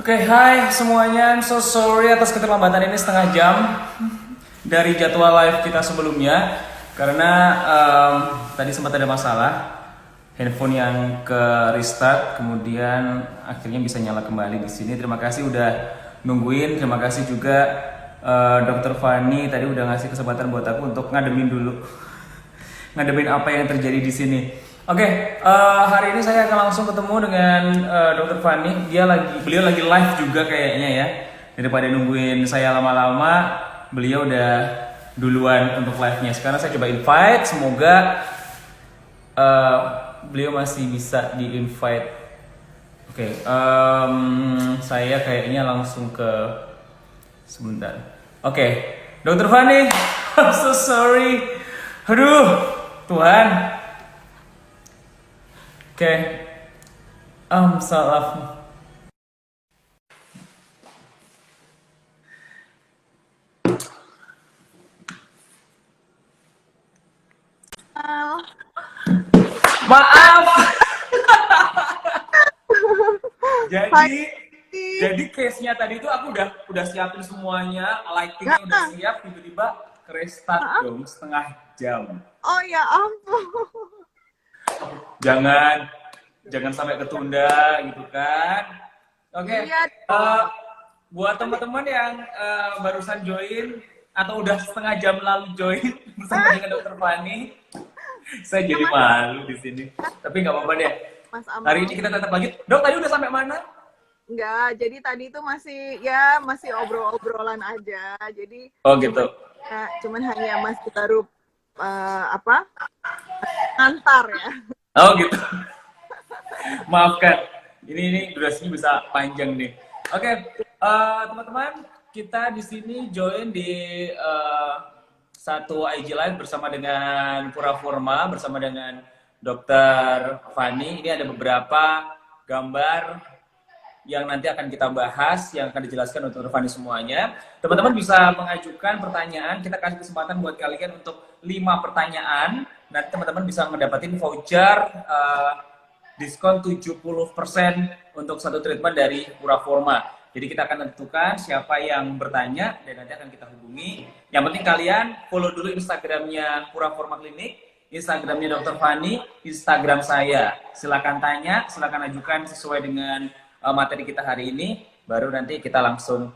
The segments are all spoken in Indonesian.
Oke, hai semuanya. I'm so sorry atas keterlambatan ini setengah jam dari jadwal live kita sebelumnya karena tadi sempat ada masalah handphone yang ke restart, kemudian akhirnya bisa nyala kembali di sini. Terima kasih udah nungguin. Terima kasih juga Dokter Fani tadi udah ngasih kesempatan buat aku untuk ngademin dulu ngadepin apa yang terjadi di sini. Oke, hari ini saya akan langsung ketemu dengan Dokter Fani. Beliau lagi live juga kayaknya ya. Daripada nungguin saya lama-lama, beliau udah duluan untuk live-nya. Sekarang saya coba invite, semoga uh, beliau masih bisa di-invite. Oke, saya kayaknya langsung ke sebentar. Oke, Dokter Fani, I'm so sorry. Aduh, Tuhan. Oke, salah. Maaf. Hai. Jadi, jadi case-nya tadi itu aku udah siapin semuanya, lightingnya udah Heeh. siap, tiba-tiba restart Heeh. dong setengah jam. Oh ya ampun. Jangan, jangan sampai ketunda gitu kan. Oke, Iya eh, dong. buat teman-teman yang barusan join atau udah setengah jam lalu join bersama dengan Dokter Fani, saya Ya jadi Mas, malu di sini. Tapi nggak apa-apa deh. Mas Hari Amal. ini kita tetap lanjut. Dok, tadi udah sampai mana? Enggak, jadi tadi itu masih obrol-obrolan aja. Jadi Oh cuman gitu. cuman hanya masih baru apa? Antar ya. Oh gitu. Maafkan. Ini durasinya bisa panjang nih. Oke, teman-teman, kita di sini join di satu IG Live bersama dengan Pura Forma, bersama dengan Dokter Fani. Ini ada beberapa gambar yang nanti akan kita bahas, yang akan dijelaskan untuk Fani semuanya. Teman-teman bisa mengajukan pertanyaan, kita kasih kesempatan buat kalian untuk 5 pertanyaan. Nanti teman-teman bisa mendapatkan voucher diskon 70% untuk satu treatment dari Pura Forma. Jadi kita akan tentukan siapa yang bertanya dan nanti akan kita hubungi. Yang penting kalian follow dulu Instagramnya Pura Forma Klinik, Instagramnya Dokter Fani, Instagram saya. Silakan tanya, silakan ajukan sesuai dengan materi kita hari ini. Baru nanti kita langsung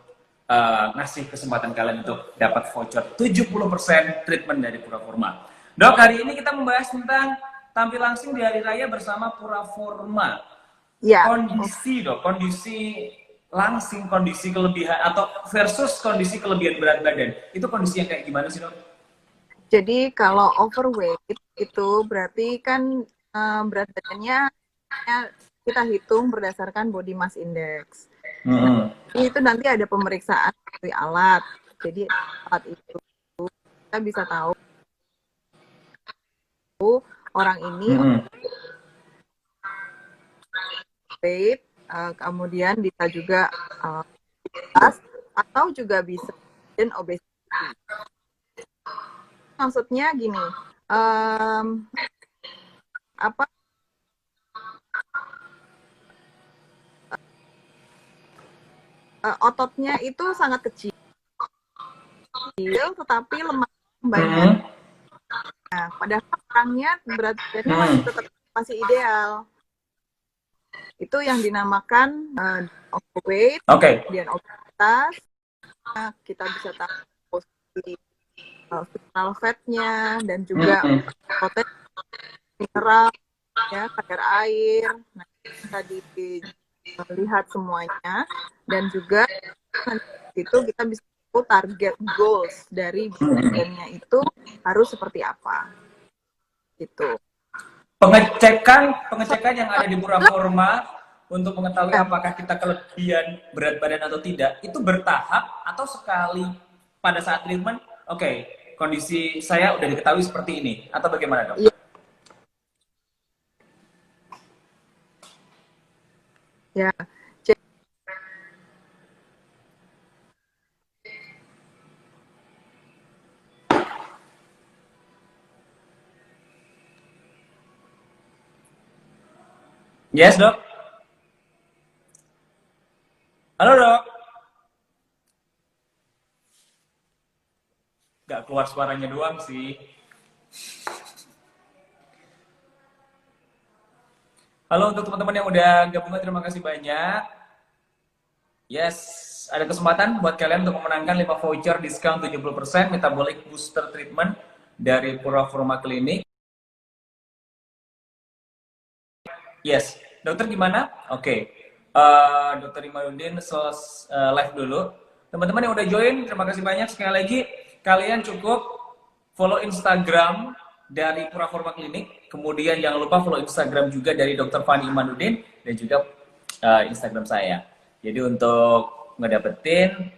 ngasih kesempatan kalian untuk dapat voucher 70% treatment dari Pura Forma. Dok, hari ini kita membahas tentang tampil langsung di hari raya bersama Pura Forma. Ya. Kondisi dok, kondisi langsing, kondisi kelebihan atau versus kondisi kelebihan berat badan. Itu kondisi yang kayak gimana sih dok? Jadi kalau overweight itu berarti kan berat badannya kita hitung berdasarkan body mass index. Nah, itu nanti ada pemeriksaan dari alat. Jadi alat itu kita bisa tahu orang ini weight, kemudian bisa juga atau juga bisa dan obesity. Maksudnya gini, apa ototnya itu sangat kecil, tetapi lemak banyak. Nah, padahal orangnya berat badannya masih ideal. Itu yang dinamakan overweight, kemudian obesitas. Nah, kita bisa tahu posisi vital fat-nya dan juga potensi mineral, ya, kadar air. Nah, bisa dilihat semuanya dan juga itu kita bisa tahu target goals dari badannya itu harus seperti apa. Gitu. Pengecekan yang ada di Pura Forma untuk mengetahui apakah kita kelebihan berat badan atau tidak itu bertahap atau sekali pada saat treatment. Oke, kondisi saya udah diketahui seperti ini atau bagaimana dok? Iya. Ya. Yes dok. Halo dok. Gak keluar suaranya doang sih. Halo untuk teman-teman yang udah gabungan, terima kasih banyak. Yes, ada kesempatan buat kalian untuk memenangkan 5 voucher diskon 70% metabolic booster treatment dari Purwaforma Clinic. Yes, dokter gimana? Oke. Dokter Imanuddin live dulu. Teman-teman yang udah join, terima kasih banyak sekali lagi. Kalian cukup follow Instagram dari Purwaforma Clinic, kemudian jangan lupa follow Instagram juga dari Dokter Fani Imanuddin dan juga Instagram saya. Jadi untuk ngedapetin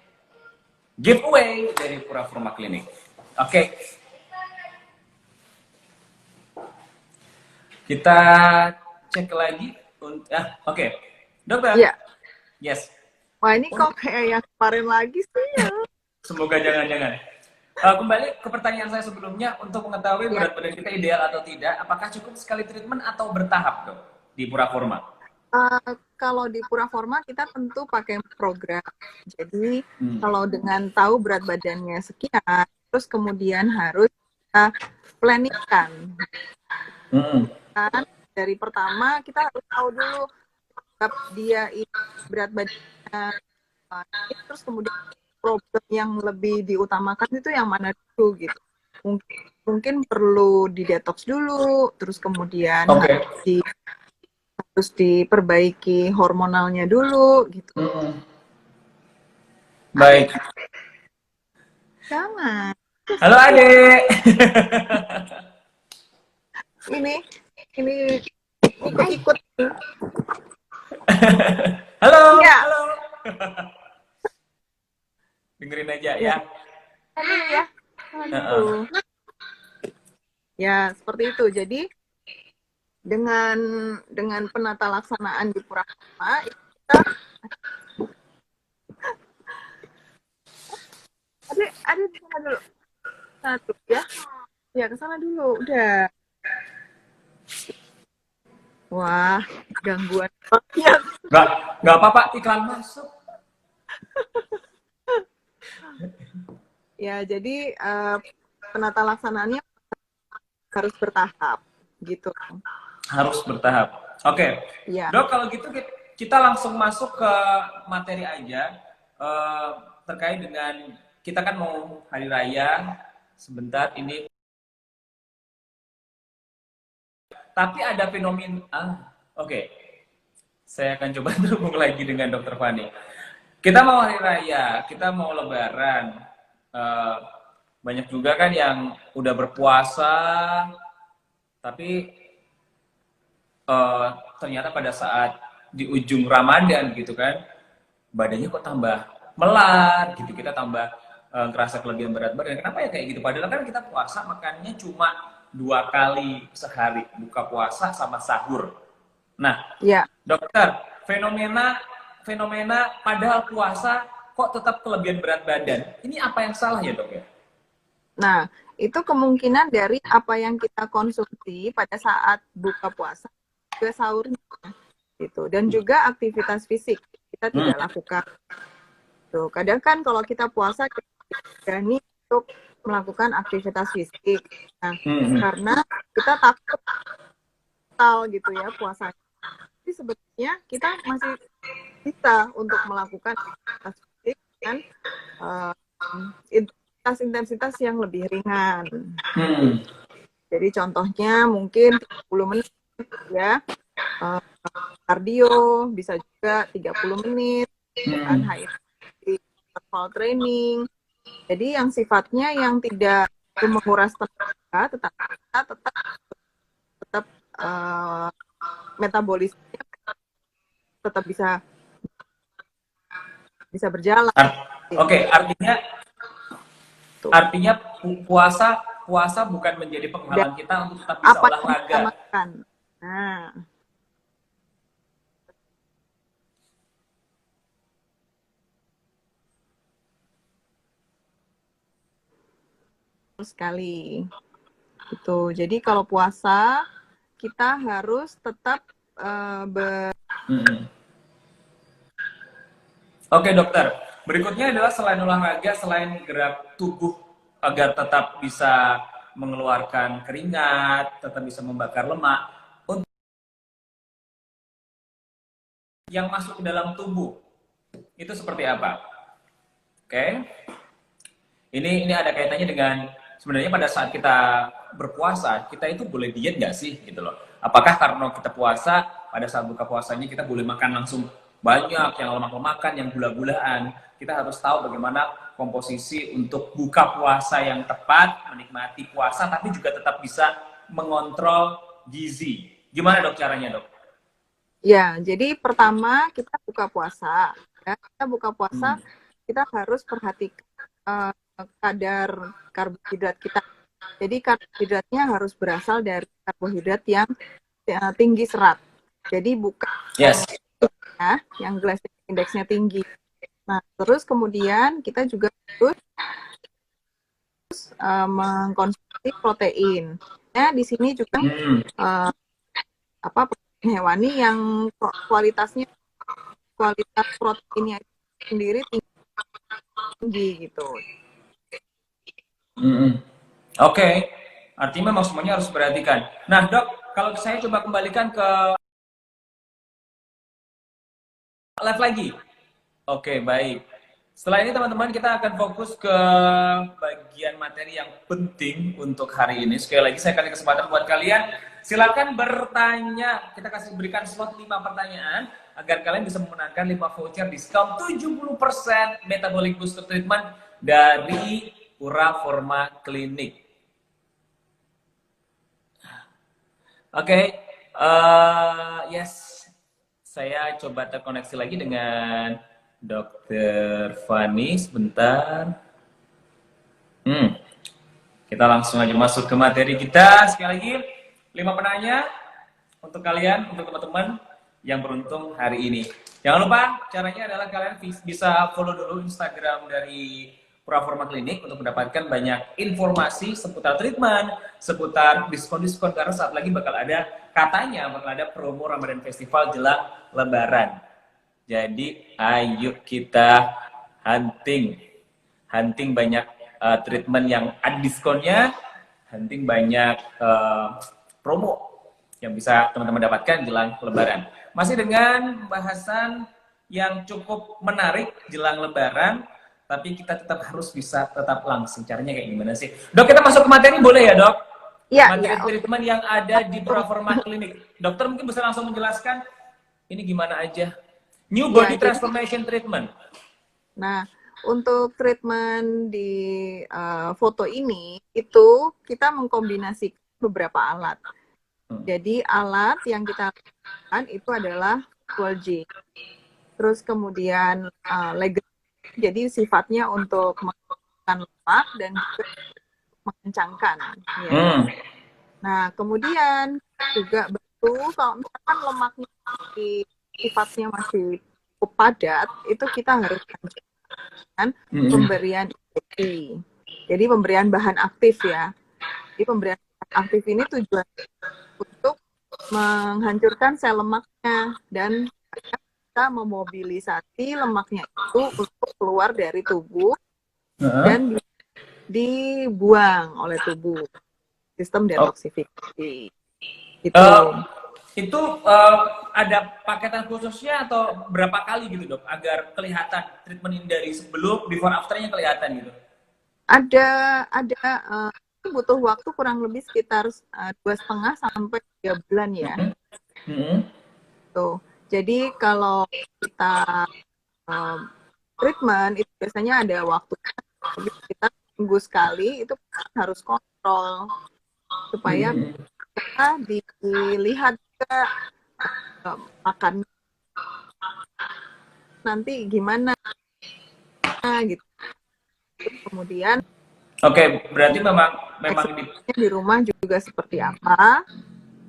giveaway dari Purwaforma Clinic. Oke, kita cek lagi. Oke. Dokter. Iya. Yes. Wah, ini kok kayak yang kemarin lagi sih ya? Semoga jangan-jangan. Kembali ke pertanyaan saya sebelumnya, untuk mengetahui Ya. berat badan kita ideal atau tidak, apakah cukup sekali treatment atau bertahap, dok, di Purwaforma? Kalau di Purwaforma kita tentu pakai program. Jadi kalau dengan tahu berat badannya sekian, terus kemudian harus kita planningkan. Kan dari pertama kita harus tahu dulu dia berat badannya, terus kemudian problem yang lebih diutamakan itu yang mana dulu gitu. Mungkin perlu didetox dulu, terus kemudian harus diperbaiki hormonalnya dulu gitu. Baik. Jangan. Halo Adek. ini ikut. Halo. Ya. Halo. Dengerin aja ya. Ya. Ya, seperti itu. Jadi dengan penata laksanaan di Purwaforma kita ada di sana dulu. Satu ya. Ya, ke sana dulu. Udah. Wah, gangguan. Nggak apa-apa, iklan masuk. Ya, jadi penata laksanaannya harus bertahap gitu. Harus bertahap. Oke. Ya. Dok, kalau gitu kita langsung masuk ke materi aja. Terkait dengan kita kan mau hari raya sebentar ini. Tapi ada fenomena. Oke. Saya akan coba terhubung lagi dengan Dokter Fani. Kita mau hari raya, kita mau lebaran. Banyak juga kan yang udah berpuasa, tapi ternyata pada saat di ujung Ramadan gitu kan, badannya kok tambah melar gitu, kita tambah ngerasa kelebihan berat badan. Kenapa ya kayak gitu? Padahal kan kita puasa makannya cuma 2 kali sehari, buka puasa sama sahur. Nah, ya. dokter, fenomena padahal puasa kok tetap kelebihan berat badan. Ini apa yang salah ya, dok ya? Nah, itu kemungkinan dari apa yang kita konsumsi pada saat buka puasa juga sahurnya gitu, dan juga aktivitas fisik kita tidak lakukan. Tuh, kadang kan kalau kita puasa kita berani untuk melakukan aktivitas fisik. Nah, karena kita takut gitu ya puasanya. Tapi sebetulnya kita masih bisa untuk melakukan aktivitas fisik dengan intensitas yang lebih ringan. Jadi contohnya mungkin 30 menit ya, kardio bisa juga 30 menit, kan high interval training. Jadi yang sifatnya yang tidak menguras tenaga, tetapi kita tetap metabolisme tetap bisa berjalan. Oke, artinya puasa bukan menjadi penghalang kita untuk tetap bisa olahraga. Makan. Nah, sekali itu. Jadi kalau puasa kita harus tetap Oke dokter, berikutnya adalah selain olahraga, selain gerak tubuh agar tetap bisa mengeluarkan keringat, tetap bisa membakar lemak, untuk yang masuk ke dalam tubuh itu seperti apa? Oke, ini ada kaitannya dengan sebenarnya pada saat kita berpuasa, kita itu boleh diet nggak sih gitu loh? Apakah karena kita puasa, pada saat buka puasanya kita boleh makan langsung banyak, yang lemak-lemakan, yang gula-gulaan? Kita harus tahu bagaimana komposisi untuk buka puasa yang tepat, menikmati puasa, tapi juga tetap bisa mengontrol gizi. Gimana dok caranya dok? Ya, jadi pertama kita buka puasa. Ya, kita buka puasa, kita harus perhatikan kadar karbohidrat kita. Jadi karbohidratnya harus berasal dari karbohidrat yang tinggi serat. Jadi bukan Yes. yang glycemic indexnya tinggi. Nah, terus kemudian kita juga harus mengkonsumsi protein. Ya, di sini juga protein hewani yang kualitas proteinnya sendiri tinggi gitu. Oke, artinya memang semuanya harus diperhatikan. Nah dok, kalau saya coba kembalikan ke live lagi. Oke, baik. Setelah ini teman-teman kita akan fokus ke bagian materi yang penting untuk hari ini. Sekali lagi saya kasih kesempatan buat kalian. Silakan bertanya. Kita berikan slot 5 pertanyaan agar kalian bisa memenangkan 5 voucher diskon 70% metabolic booster treatment dari Pura Forma Clinic. Oke, yes. Saya coba terkoneksi lagi dengan Dokter Fani sebentar. Kita langsung aja masuk ke materi kita. Sekali lagi, 5 penanya untuk kalian, untuk teman-teman yang beruntung hari ini. Jangan lupa, caranya adalah kalian bisa follow dulu Instagram dari Pura Forma Clinic untuk mendapatkan banyak informasi seputar treatment, seputar diskon-diskon, karena saat lagi bakal ada promo Ramadan Festival jelang Lebaran. Jadi ayo kita hunting banyak treatment yang ada diskonnya, hunting banyak promo yang bisa teman-teman dapatkan jelang Lebaran. Masih dengan bahasan yang cukup menarik jelang Lebaran, tapi kita tetap harus bisa tetap langsung. Caranya kayak gimana sih? Dok, kita masuk ke materi boleh ya dok? Ya, materi treatment yang ada di Pura Forma Clinic. Dokter mungkin bisa langsung menjelaskan ini gimana aja. New Body Transformation Treatment. Nah, untuk treatment di foto ini itu kita mengkombinasikan beberapa alat. Jadi alat yang kita lakukan itu adalah Golgi. Terus kemudian leg, jadi sifatnya untuk mengencangkan lemak dan juga mengencangkan. Ya. Nah, kemudian juga betul kalau misalkan lemaknya sifatnya masih cukup padat, itu kita harus dengan pemberian injeksi. Jadi pemberian bahan aktif ya. Jadi pemberian bahan aktif ini tujuan untuk menghancurkan sel lemaknya dan kita memobilisasi lemaknya itu untuk keluar dari tubuh dan dibuang oleh tubuh. Sistem detoksifikasi. Itu ada paketan khususnya atau berapa kali gitu dok agar kelihatan treatment ini dari sebelum before afternya kelihatan gitu? Ada butuh waktu kurang lebih sekitar 2,5 sampai 3 bulan ya. Tuh. Jadi kalau kita treatment itu biasanya ada waktu kita minggu sekali, itu harus kontrol supaya kita dilihat juga makan nanti gimana gitu. Kemudian berarti memang di rumah juga seperti apa,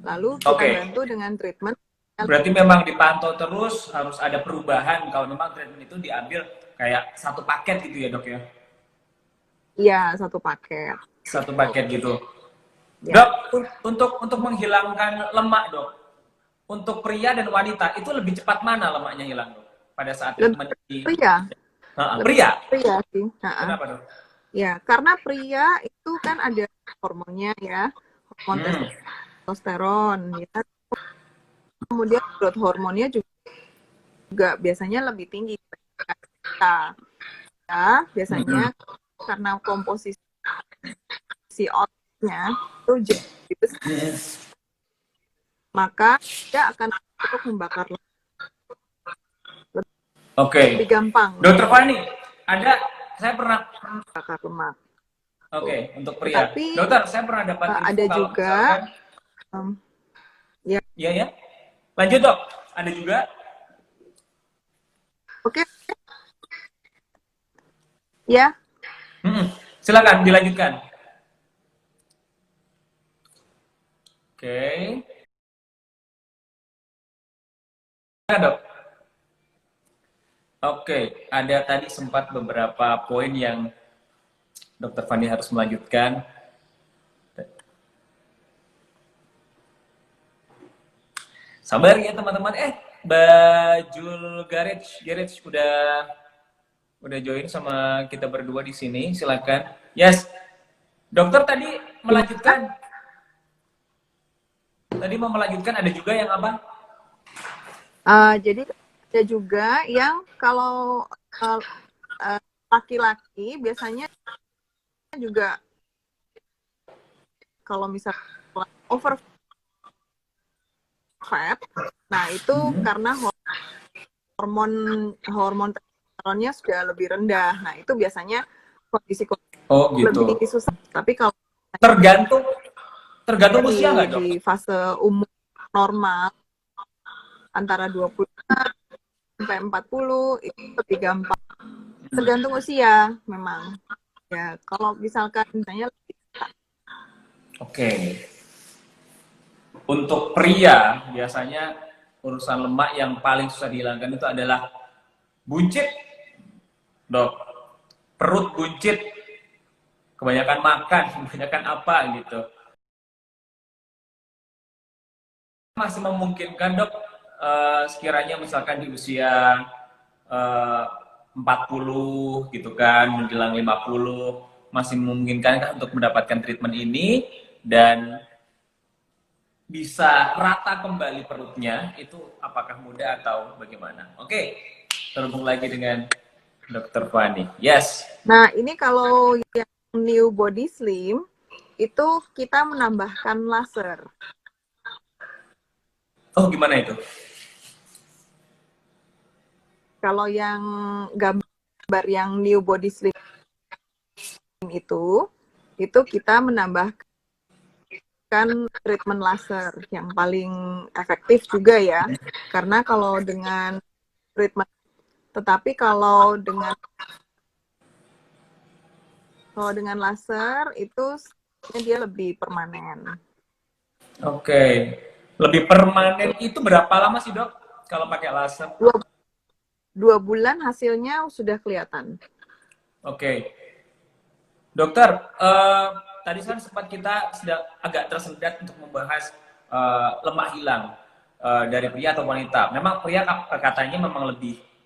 lalu kita bantu dengan treatment. Berarti memang dipantau terus, harus ada perubahan kalau memang treatment itu diambil kayak satu paket gitu ya dok ya? Iya, satu paket. Satu paket gitu. Ya. Dok, untuk menghilangkan lemak dok, untuk pria dan wanita itu lebih cepat mana lemaknya hilang dok? pada saat Lebih treatment di pria. Lebih pria? pria sih. Kenapa dong? Ya, karena pria itu kan ada hormonnya ya, hormon testosteron ya. Kemudian growth hormonnya juga biasanya lebih tinggi dibandingkan kita. Ya, biasanya karena komposisi otaknya itu jadi besar, maka dia akan untuk membakar Oke. lebih gampang Dokter Fani, saya pernah bakar lemak. untuk pria. Tapi Dokter, saya pernah dapat info ada kalau juga misalkan ya. ya. Lanjut, Dok. Ada juga. Oke. Ya. Silakan dilanjutkan. Oke. Dok. Oke, ada tadi sempat beberapa poin yang Dokter Fani harus melanjutkan. Sabar ya teman-teman. Bajul Garage udah join sama kita berdua di sini. Silakan. Yes. Dokter tadi melanjutkan. Tadi mau melanjutkan ada juga yang apa? Jadi ada juga yang kalau laki-laki biasanya juga kalau misalnya over fat, nah itu karena hormon testosteronnya sudah lebih rendah. Nah itu biasanya kondisi lebih susah. Tapi kalau tergantung usia nggak, Dok? Di fase umur normal antara 20 sampai 40 itu lebih gampang. Tergantung usia memang. Ya, kalau misalkan misalnya Oke. Untuk pria biasanya urusan lemak yang paling susah dihilangkan itu adalah buncit, Dok. Perut buncit. Kebanyakan makan, kebanyakan apa gitu. Masih memungkinkan, Dok, sekiranya misalkan di usia 40 gitu kan, menjelang 50 masih memungkinkan kan untuk mendapatkan treatment ini dan bisa rata kembali perutnya, itu apakah mudah atau bagaimana? Oke, terhubung lagi dengan Dokter Fani. Yes. Nah, ini kalau yang new body slim itu kita menambahkan laser. Oh, gimana itu? Kalau yang gambar yang new body slim itu kita menambahkan treatment laser yang paling efektif juga ya. Karena kalau dengan treatment, tetapi kalau dengan laser itu dia lebih permanen. Oke. Lebih permanen itu berapa lama sih, Dok, kalau pakai laser? 2 bulan hasilnya sudah kelihatan. Oke. Dokter, tadi kan sempat kita sudah agak tersendat untuk membahas lemak hilang dari pria atau wanita. Memang pria katanya memang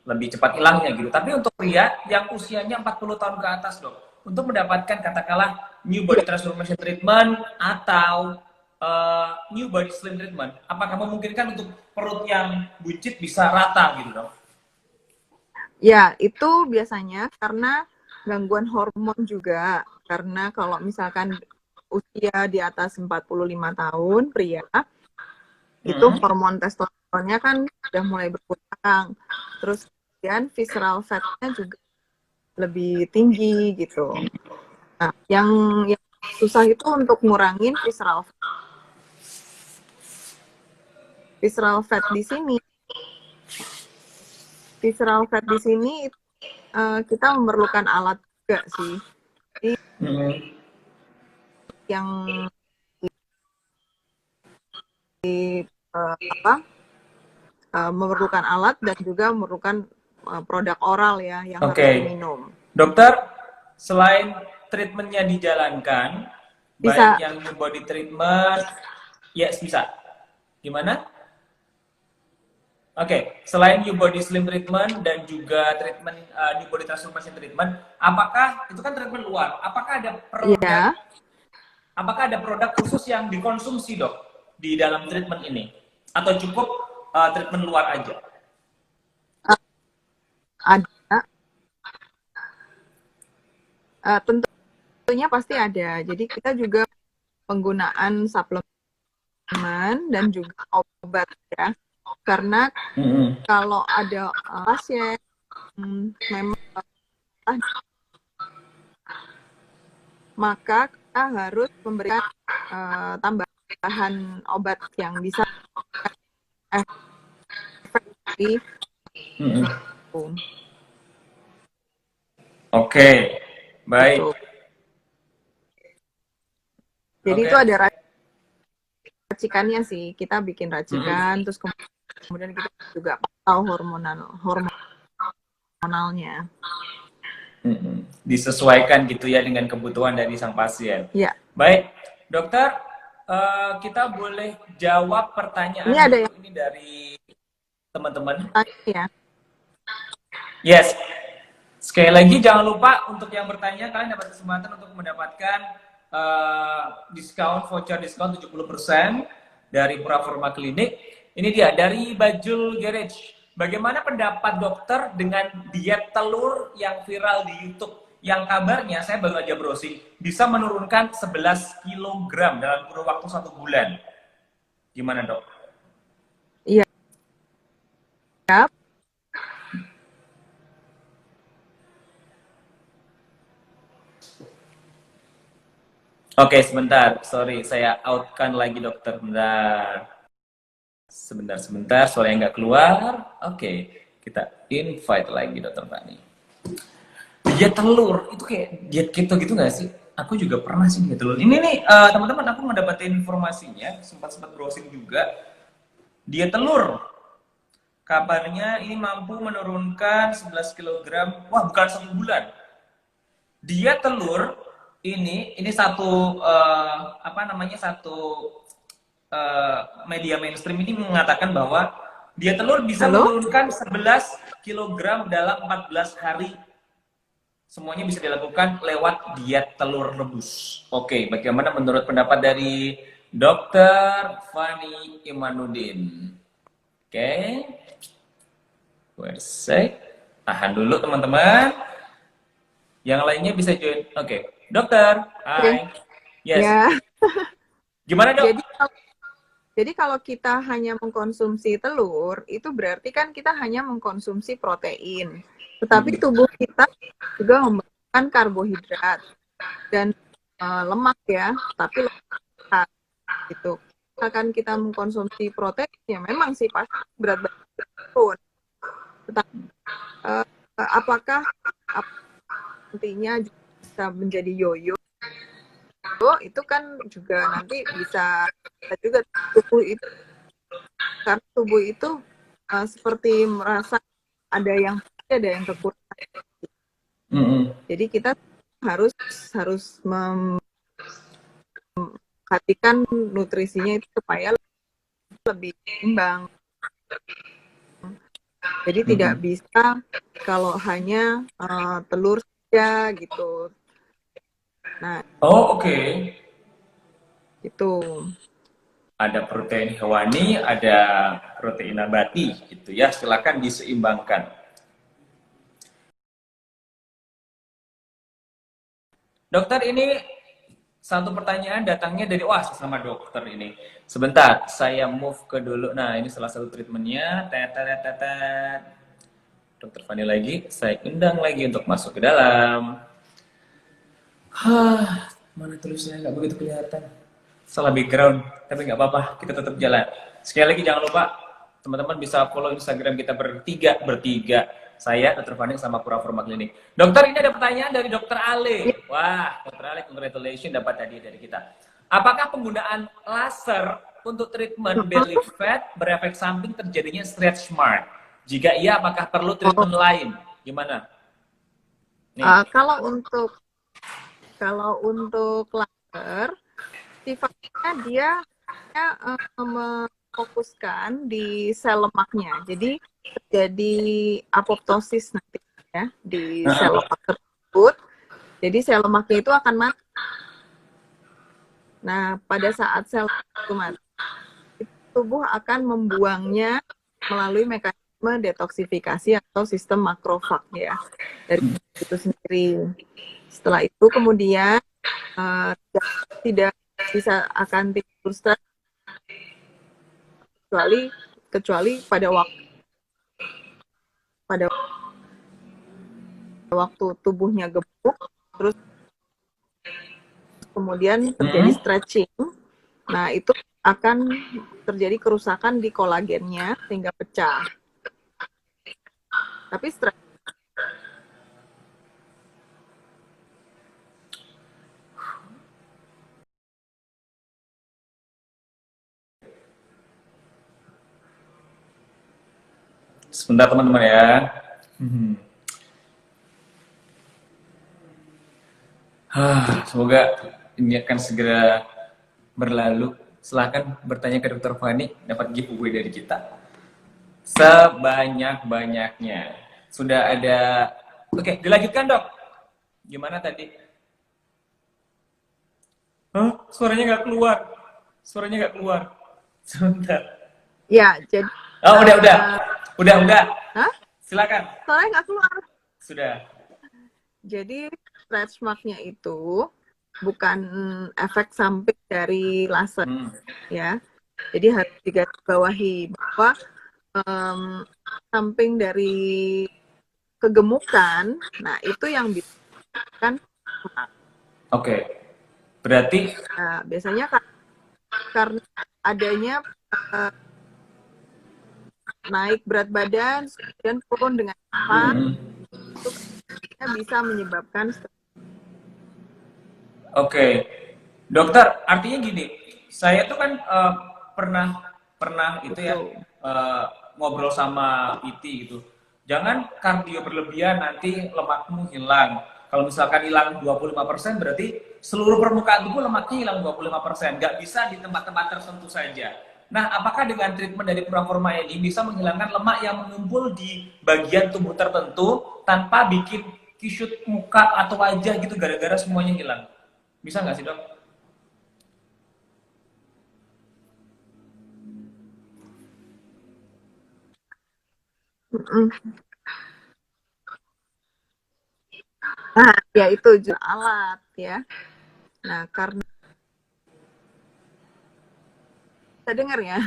lebih cepat hilangnya gitu. Tapi untuk pria yang usianya 40 tahun ke atas, Dok, untuk mendapatkan katakanlah new body transformation treatment atau new body slim treatment, apakah memungkinkan untuk perut yang buncit bisa rata gitu, Dok? Ya, itu biasanya karena gangguan hormon juga. Karena kalau misalkan usia di atas 45 tahun pria, itu hormon testosteronnya kan sudah mulai berkurang. Terus kemudian visceral fat-nya juga lebih tinggi gitu. Nah, yang susah itu untuk ngurangin visceral fat. Visceral fat di sini kita memerlukan alat juga sih. Jadi, yang memerlukan alat dan juga memerlukan produk oral ya yang harus diminum. Dokter, selain treatmentnya dijalankan, bisa. Baik yang new body treatment, yes bisa. Gimana? Oke, selain new body slim treatment dan juga treatment new body transformation treatment, apakah itu kan treatment luar? Iya. Apakah ada produk khusus yang dikonsumsi dok di dalam treatment ini? Atau cukup treatment luar aja? Ada, tentunya pasti ada. Jadi kita juga penggunaan suplemen dan juga obat ya. Karena kalau ada pasien memang maka kita harus memberikan tambahan obat yang bisa efektif. Oke, baik. Gitu. Jadi itu ada racikannya sih. Kita bikin racikan, terus kemudian kita juga pantau hormonalnya. Disesuaikan gitu ya dengan kebutuhan dari sang pasien. Ya. Baik, dokter, kita boleh jawab pertanyaan ini ada yang ini dari teman-teman. Ya. Yes. Sekali lagi jangan lupa untuk yang bertanya kalian dapat kesempatan untuk mendapatkan voucher diskon 70% dari Puraforma Klinik. Ini dia dari Bajul Garage. Bagaimana pendapat dokter dengan diet telur yang viral di YouTube? Yang kabarnya saya baru aja browsing bisa menurunkan 11 kg dalam kurun waktu 1 bulan. Gimana dok? Iya. Oke, sebentar. Sorry, saya outkan lagi dokter. Sebentar. Suaranya nggak keluar. Oke, kita invite lagi dokter Fani. Diet telur, itu kayak diet keto gitu nggak sih? Aku juga pernah sih diet telur. Ini nih, teman-teman, aku mendapatkan informasinya. Sempat browsing juga. Diet telur. Kabarnya ini mampu menurunkan 11 kg. Wah, bukan 1 bulan. Diet telur ini satu satu media mainstream ini mengatakan bahwa diet telur bisa menurunkan 11 kg dalam 14 hari. Semuanya bisa dilakukan lewat diet telur rebus. Oke, bagaimana menurut pendapat dari Dr. Fani Imanuddin? Oke. Tahan dulu teman-teman. Yang lainnya bisa join. Oke. Dokter, hai. Yes. Ya. Gimana dok? Jadi kalau kita hanya mengkonsumsi telur, itu berarti kan kita hanya mengkonsumsi protein. Tetapi tubuh kita juga membutuhkan karbohidrat dan lemak ya, tapi lemak gitu. Akan kita mengkonsumsi protein, ya memang sih pasti berat badan turun. Tetapi apakah nantinya bisa menjadi yoyo? Itu kan juga nanti bisa juga tubuh itu seperti merasa ada yang kekurangan. Jadi kita harus memperhatikan nutrisinya itu supaya lebih seimbang. Jadi tidak bisa kalau hanya telur saja gitu. Nah, oke. Itu. Ada protein hewani, ada protein nabati gitu ya. Silakan diseimbangkan. Dokter, ini satu pertanyaan datangnya dari sama dokter ini. Sebentar, saya move ke dulu. Nah, ini salah satu treatmentnya. Dokter Fani lagi, saya undang lagi untuk masuk ke dalam. Mana tulisnya nggak begitu kelihatan. Salah background, tapi nggak apa-apa, kita tetap jalan. Sekali lagi jangan lupa teman-teman bisa follow Instagram kita bertiga. Saya, Dr. Fani, sama Puraforma Klinik. Dokter, ini ada pertanyaan dari Dr. Ale. Wah, Dr. Ale, congratulations dapat hadiah dari kita. Apakah penggunaan laser untuk treatment belly fat berefek samping terjadinya stretch mark? Jika iya, apakah perlu treatment lain? Gimana? Kalau untuk laser, sifatnya dia fokuskan di sel lemaknya. Jadi terjadi apoptosis nanti ya di sel lemak tersebut. Jadi sel lemaknya itu akan mati. Nah, pada saat sel itu mati, tubuh akan membuangnya melalui mekanisme detoksifikasi atau sistem makrofag ya dari itu sendiri. Setelah itu kemudian tidak bisa akan timbul stres kecuali pada waktu tubuhnya gemuk, terus kemudian terjadi stretching. Nah, itu akan terjadi kerusakan di kolagennya sehingga pecah. Tapi stres Sebentar teman-teman ya. Semoga ini akan segera berlalu. Silahkan bertanya ke Dokter Fani, dapat giveaway dari kita. Sebanyak-banyaknya. Sudah ada. Oke, dilanjutkan dok. Gimana tadi? Suaranya nggak keluar. Suaranya nggak keluar. Sebentar. ya, jadi Oh, udah. Hah? Silakan. Soalnya nggak keluar. Sudah. Jadi stretch mark-nya itu bukan efek samping dari laser ya. Jadi harus digarisbawahi bahwa samping dari kegemukan, nah itu yang bisa kan. Oke. Berarti biasanya karena adanya naik berat badan dan turun dengan cepat itu bisa menyebabkan Oke, dokter, artinya gini, saya tuh kan pernah itu ya ngobrol sama PT gitu. Jangan kardio berlebihan nanti lemakmu hilang. Kalau misalkan hilang 25% berarti seluruh permukaan tubuh lemaknya hilang 25%. Nggak bisa di tempat-tempat tertentu saja. Nah, apakah dengan treatment dari Puraforma ini bisa menghilangkan lemak yang mengumpul di bagian tubuh tertentu tanpa bikin kisut muka atau wajah gitu gara-gara semuanya hilang? Bisa nggak sih dok? Nah, ya itu juga alat ya. Nah, karena kita dengar ya.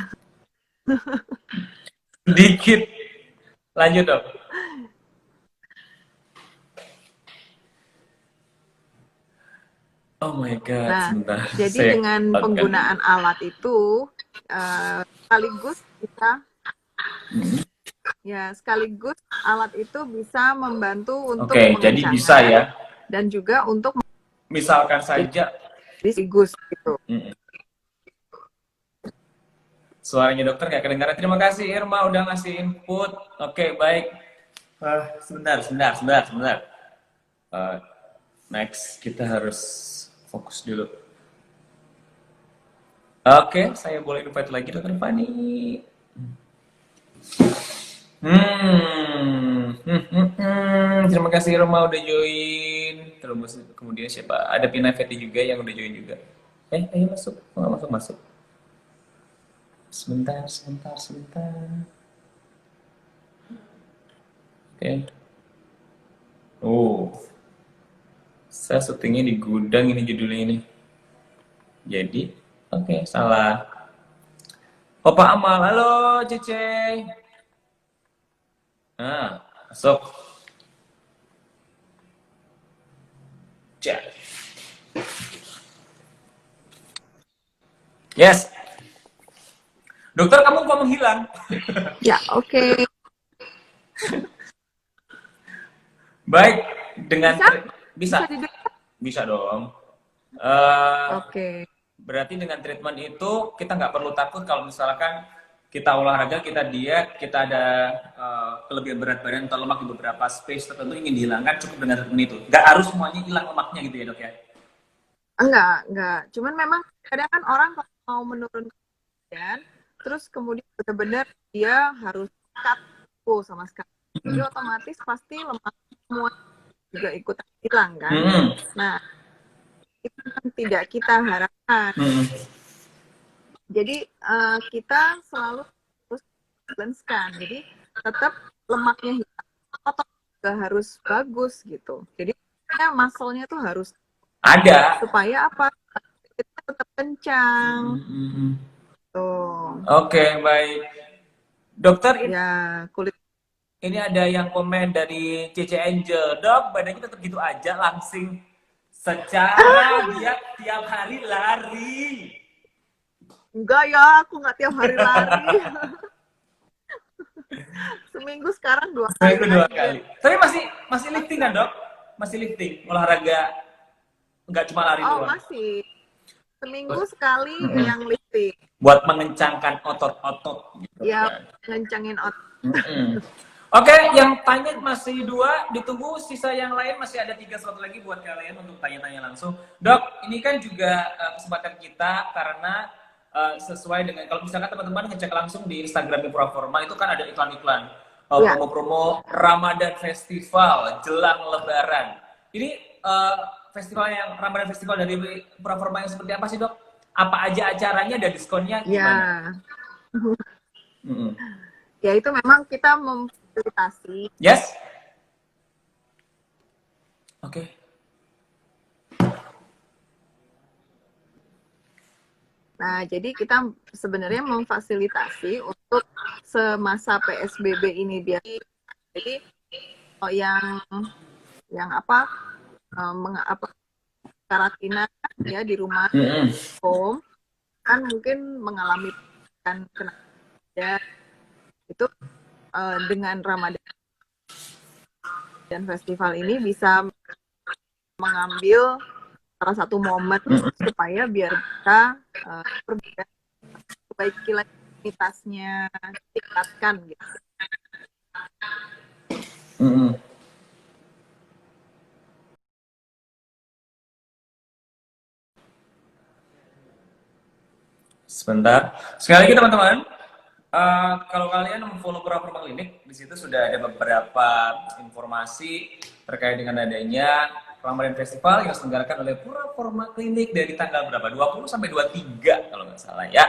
Sedikit. Lanjut dok. Oh my god, Nah, sebentar. jadi dengan penggunaan alat itu sekaligus kita ya sekaligus alat itu bisa membantu untuk jadi bisa ya. dan juga untuk misalkan saja sekaligus gitu. Suaranya dokter nggak kedengaran. Terima kasih Irma udah ngasih input. Oke, baik. Sebentar. Next, kita harus fokus dulu. Oke, saya boleh invite lagi dokter Fani. Terima kasih Irma udah join. Terus kemudian siapa? Ada Pina Feti juga yang udah join juga. Ayo masuk. Masuk. Sebentar. Oke. Oh. Saya syutingnya di gudang ini judulnya ini. Jadi, oke, salah. Opa Amal, halo Cece. Nah, masuk. Cek. Yes. Dokter, kamu kok menghilang? Ya, oke. Baik, dengan bisa dong. Oke. Berarti dengan treatment itu kita nggak perlu takut kalau misalkan kita olahraga, kita diet, kita ada kelebihan berat badan atau lemak di beberapa space tertentu ingin dihilangkan, cukup dengan treatment itu. Nggak harus semuanya hilang lemaknya gitu ya dok ya? Enggak. Cuman memang kadang kan orang kalau mau menurunkan badan terus kemudian benar-benar dia harus cut sama sekali. Jadi otomatis pasti lemak semua juga ikut hilang kan. Nah, itu kan tidak kita harapkan. Jadi kita selalu harus balance-kan. Jadi tetap lemaknya hilang, otot juga harus bagus gitu. Jadi muscle-nya tuh harus ada supaya apa? Kita tetap kencang. Tuh. Oke, baik. Dokter, ya kulit. Ini ada yang komen dari Cece Angel, dok badannya tetap gitu aja langsing. Secara dia tiap hari lari. Enggak ya, aku nggak tiap hari lari. Seminggu sekarang 2 kali. Seminggu 2 kali. Tapi masih lifting kan dok? Masih lifting, olahraga nggak cuma lari doang. Oh masih. Seminggu sekali yang lifting. Buat mengencangkan otot-otot. Gitu, ya, kan? ngencangin otot. Oke, yang tanya masih 2, ditunggu sisa yang lain masih ada 3 slot lagi buat kalian untuk tanya-tanya langsung. Dok, ini kan juga kesempatan kita karena sesuai dengan kalau misalkan teman-teman ngecek langsung di Instagram Puraforma itu kan ada iklan-iklan promo-promo Ramadan Festival jelang Lebaran. Ini festival yang Ramadan Festival dari Puraforma yang seperti apa sih dok? Apa aja acaranya dan diskonnya gimana? Ya itu memang kita memfasilitasi. Yes. Oke. Nah, jadi kita sebenarnya memfasilitasi untuk semasa PSBB ini biar jadi yang apa karantina ya di rumah home kan mungkin mengalami kena ya itu dengan Ramadan dan festival ini bisa mengambil salah satu momen supaya biar kita perbaiki aktivitasnya, tingkatkan gitu. Sebentar. Sekali lagi teman-teman, kalau kalian memfollow Puraforma Klinik, di situ sudah ada beberapa informasi terkait dengan adanya Ramadan Festival yang diselenggarakan oleh Puraforma Klinik dari tanggal berapa? 20 sampai 23 kalau nggak salah ya.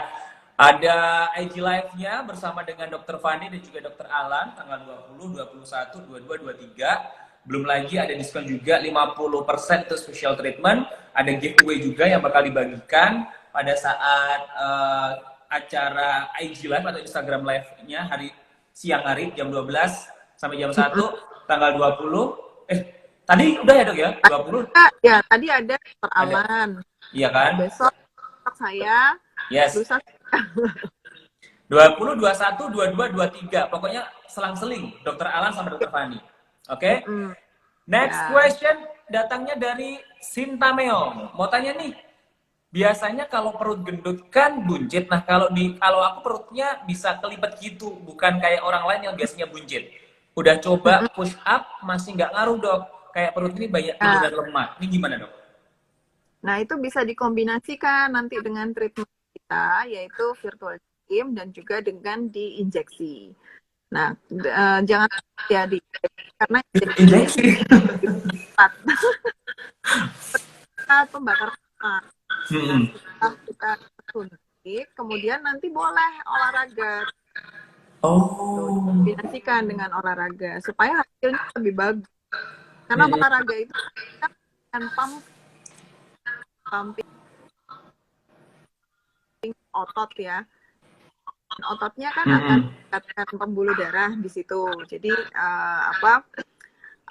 Ada IG Live-nya bersama dengan Dr. Fani dan juga Dr. Alan tanggal 20, 21, 22, 23. Belum lagi ada diskon juga 50% untuk special treatment. Ada giveaway juga yang bakal dibagikan pada saat acara IG Live atau Instagram Live-nya siang hari jam 12 sampai jam 1 tanggal 20. Tadi udah ya dok ya? 20? Ya, tadi ada Dr. Alan. Iya kan? Besok saya. Yes. 20, 21, 22, 23. Pokoknya selang-seling Dr. Alan sama Dr. Fani. Oke? Next question datangnya dari Sinta Meong. Mau tanya nih, biasanya kalau perut gendut kan buncit. Nah, kalau aku perutnya bisa kelipet gitu, bukan kayak orang lain yang biasanya buncit. Udah coba push up masih nggak ngaruh, Dok. Kayak perut ini banyak kandungan lemak. Ini gimana, Dok? Nah, itu bisa dikombinasikan nanti dengan treatment kita, yaitu virtual gym dan juga dengan diinjeksi. Nah, jangan jadi karena injeksi pembakar lemak. Kita suntik, kemudian nanti boleh olahraga. Kombinasikan dengan olahraga supaya hasilnya lebih bagus. Karena olahraga itu kan pumping otot ya. Ototnya kan akan meningkatkan pembuluh darah di situ. Jadi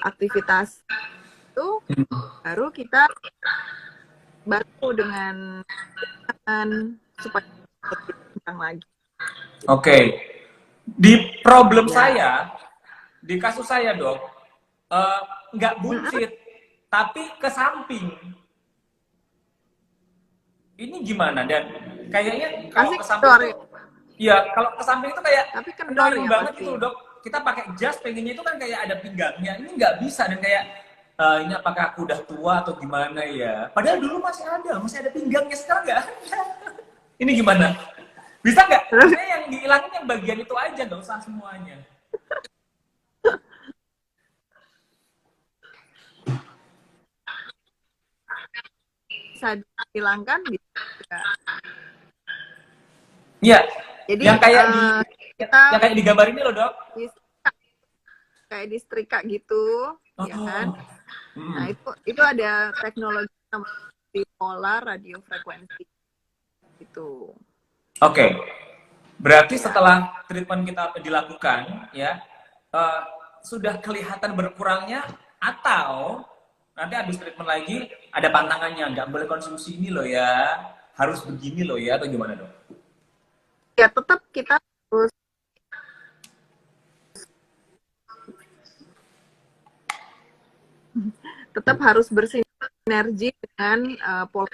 aktivitas itu baru kita bantu dengan supaya lebih kencang lagi. Oke. Di problem saya, di kasus saya dok, nggak buncit, tapi ke samping. Ini gimana? Dan kayaknya kalau ke samping itu, ya kalau ke samping itu kayak annoying ya, banget itu dok. Kita pakai jas, pengennya itu kan kayak ada pinggangnya. Ini nggak bisa dan kayak ini apakah aku udah tua atau gimana ya? Padahal dulu masih ada pinggangnya, sekarang nggak ada. Ini gimana? Bisa nggak? Terus Maksudnya yang dihilangin yang bagian itu aja, nggak usah semuanya. bisa dihilangkan bisa. Iya, Jadi yang kayak di kita yang kayak digambar ini loh, Dok. kayak di setrika gitu, ya kan? Oh. Nah, itu ada teknologi namanya bipolar radio frekuensi itu. Oke. Berarti Ya. setelah treatment kita dilakukan, ya, eh, sudah kelihatan berkurangnya atau nanti habis treatment lagi ada pantangannya, nggak boleh konsumsi ini loh ya, harus begini loh ya, atau gimana dong? Ya, tetap kita harus bersinergi dengan pola.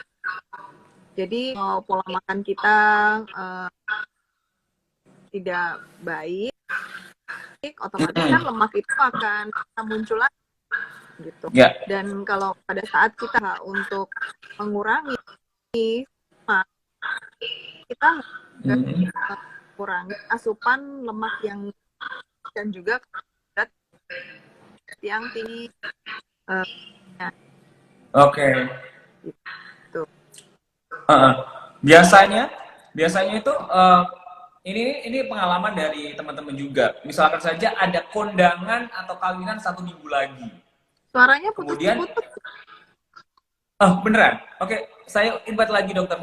Jadi pola makan kita tidak baik, otomatis kan lemak itu akan muncul lagi gitu. Ya. Dan kalau pada saat kita untuk mengurangi lemak, kita kurangi asupan lemak yang dan juga berat yang tinggi. Oke. Gitu. Biasanya itu ini pengalaman dari teman-teman juga. Misalkan saja ada kondangan atau kawinan 1 minggu lagi. Suaranya Kemudian, putus-putus. oh beneran? Oke, saya invite lagi dokter.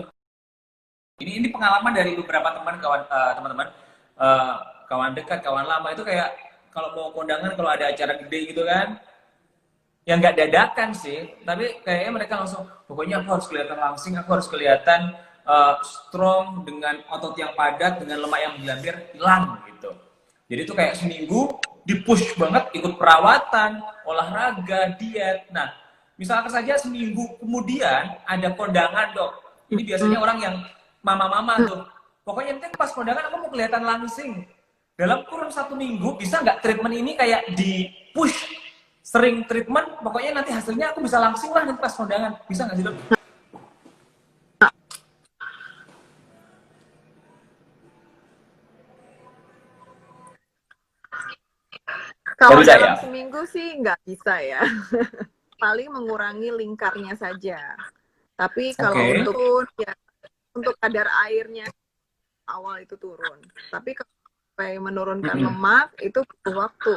Ini pengalaman dari beberapa teman-teman, kawan dekat, kawan lama itu kayak kalau mau kondangan, kalau ada acara gede gitu kan, yang nggak dadakan sih, tapi kayaknya mereka langsung, pokoknya aku harus kelihatan langsing, aku harus kelihatan strong dengan otot yang padat, dengan lemak yang berlambir hilang gitu. Jadi itu kayak seminggu dipush banget, ikut perawatan, olahraga, diet. Nah, misalkan saja seminggu kemudian ada kondangan dok, ini biasanya orang yang mama-mama tuh, pokoknya nanti pas kondangan aku mau kelihatan langsing. Dalam kurun 1 minggu bisa nggak treatment ini kayak di push sering treatment, pokoknya nanti hasilnya aku bisa langsing lah nanti pas kondangan. Bisa nggak sih dok? Kalau Bisa dalam ya? seminggu sih nggak bisa ya. Paling mengurangi lingkarnya saja. Tapi kalau untuk kadar airnya awal itu turun. Tapi kalau sampai menurunkan lemak itu butuh waktu.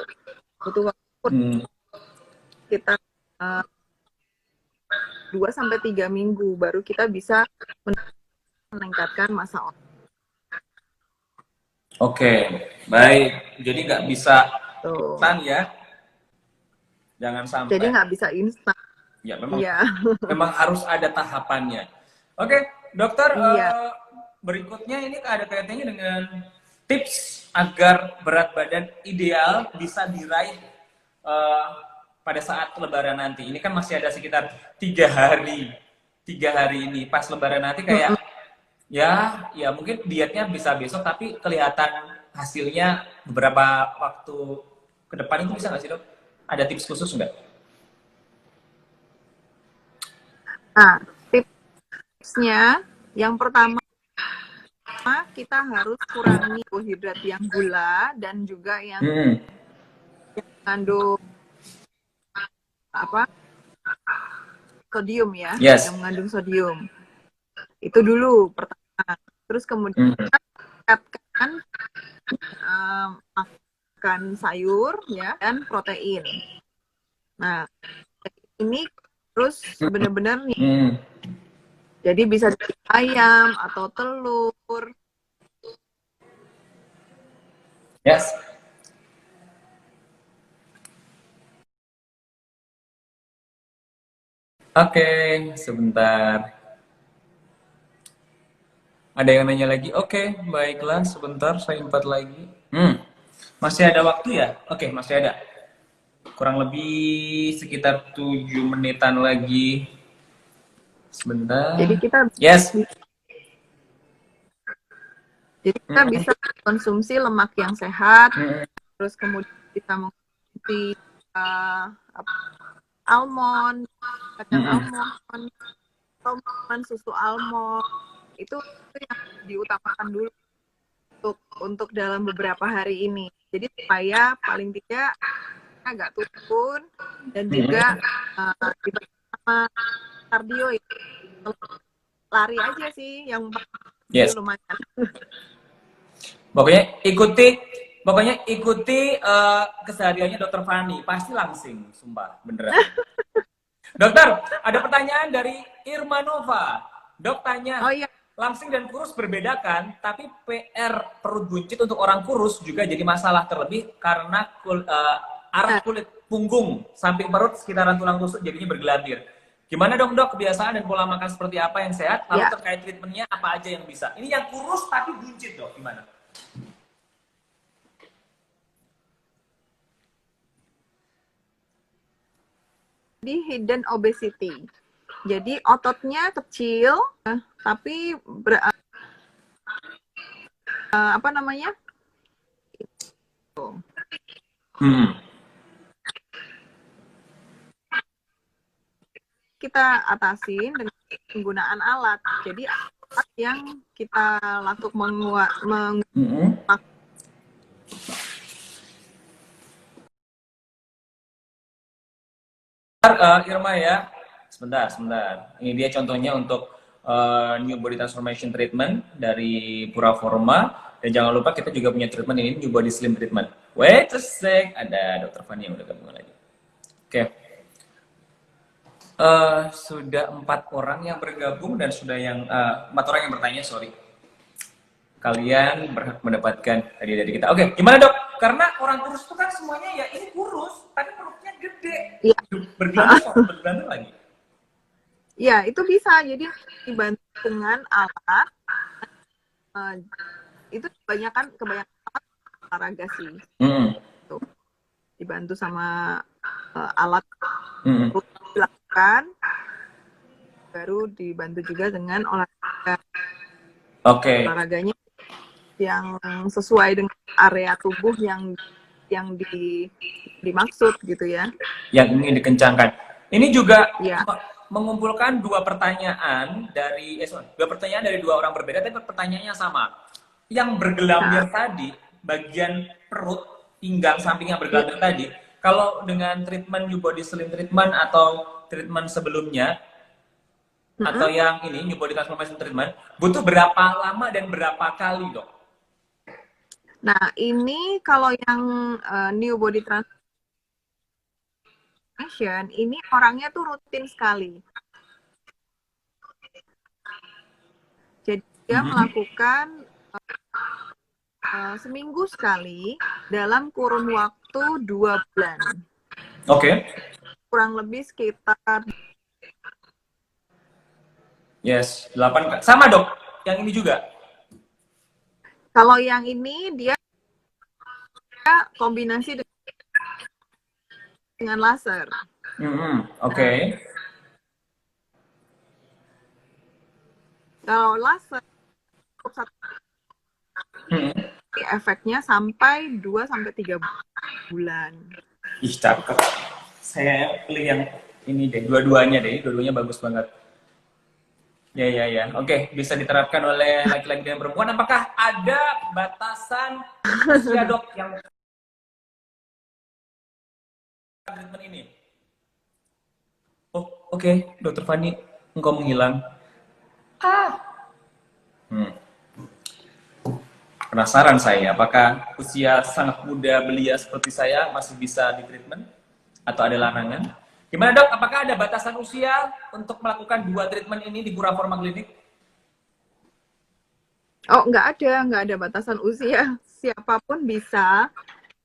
Kita 2 sampai 3 minggu baru kita bisa meningkatkan massa otot. Oke, baik. Jadi nggak bisa instan ya? Jangan sampai. Jadi nggak bisa instan. Ya memang harus ada tahapannya. Oke, dokter. Berikutnya ini ada kaitannya dengan tips agar berat badan ideal bisa diraih pada saat Lebaran nanti. Ini kan masih ada sekitar 3 hari ini. Pas Lebaran nanti kayak ya mungkin dietnya bisa besok, tapi kelihatan hasilnya beberapa waktu ke depan itu bisa nggak sih dok? Ada tips khusus nggak? Nah, tipsnya yang pertama kita harus kurangi karbohidrat yang gula dan juga yang mengandung sodium ya, yang mengandung sodium. Itu dulu pertama. Terus kemudian kita tingkatkan makan sayur ya dan protein. Nah, ini terus benar-benar nih. Jadi bisa ayam atau telur. Yes. Oke, sebentar. Ada yang nanya lagi? Oke, baiklah. Sebentar, saya invite lagi. Masih ada waktu ya? Oke, masih ada. Kurang lebih sekitar 7 menitan lagi. Sebentar. Jadi kita bisa konsumsi lemak yang sehat, terus kemudian kita mengonsumsi almond, kacang almond, susu almond, itu yang diutamakan dulu. untuk dalam beberapa hari ini. Jadi supaya paling tidak agak turun dan juga dibantu sama kardio ya. Lari aja sih yang Yes. lumayan. Pokoknya ikuti kesehariannya Dokter Fani, pasti langsing, sumpah, beneran. Dokter, ada pertanyaan dari Irma Nova. Dok tanya, Oh iya, langsing dan kurus berbeda kan? Tapi PR perut buncit untuk orang kurus juga jadi masalah, terlebih karena arah kulit punggung samping perut sekitaran tulang rusuk jadinya bergelambir. Gimana dong dok, kebiasaan dan pola makan seperti apa yang sehat? Lalu ya. terkait treatmentnya apa aja yang bisa? Ini yang kurus tapi buncit dok, gimana? Di hidden obesity. Jadi ototnya kecil, tapi apa namanya? Kita atasin dengan penggunaan alat. Jadi alat yang kita lakukan Irma ya, sebentar. Ini dia contohnya untuk New Body Transformation Treatment dari Puraforma. Dan jangan lupa kita juga punya treatment ini, New Body Slim Treatment. Wait a sec, ada Dokter Fanny yang udah gabung lagi. Oke. Sudah 4 orang yang bergabung dan sudah 4 orang yang bertanya, sorry. Kalian berhak mendapatkan hadiah dari kita. Oke, gimana dok? Karena orang kurus itu kan semuanya ya ini kurus, tapi perutnya gede. Iya. Bergelantung lagi. Ya, itu bisa. Jadi dibantu dengan alat. Itu kebanyakan olahraga sih. Dibantu sama alat dilakukan, baru dibantu juga dengan olahraga. Olahraganya yang sesuai dengan area tubuh yang dimaksud gitu ya. Yang ingin dikencangkan. Ini juga mengumpulkan dua pertanyaan dari dua orang berbeda, tapi pertanyaannya sama. Yang bergelambir tadi, bagian perut, pinggang samping yang bergelambir tadi, kalau dengan treatment New Body Slim Treatment atau treatment sebelumnya, atau yang ini New Body Transformation Treatment, butuh berapa lama dan berapa kali dok? Nah ini kalau yang New Body Transformation, ini orangnya tuh rutin sekali. Jadi dia melakukan seminggu sekali dalam kurun waktu 2 bulan. Oke. Kurang lebih sekitar. Yes, 8. Sama dok, yang ini juga. Kalau yang ini dia kombinasi dengan laser. Oke. Kalau laser efeknya sampai 2-3 bulan. Ih, cakep. Saya pilih yang ini deh, dua-duanya bagus banget. Ya. Oke, bisa diterapkan oleh laki-laki dan perempuan. Apakah ada batasan usia dok yang treatment ini? Oh, oke. Dokter Fanny, engkau menghilang. Penasaran saya, apakah usia sangat muda belia seperti saya masih bisa di treatment? Atau ada larangan? Gimana dok, apakah ada batasan usia untuk melakukan 2 treatment ini di Puraforma Clinic? Oh, nggak ada batasan usia. Siapapun bisa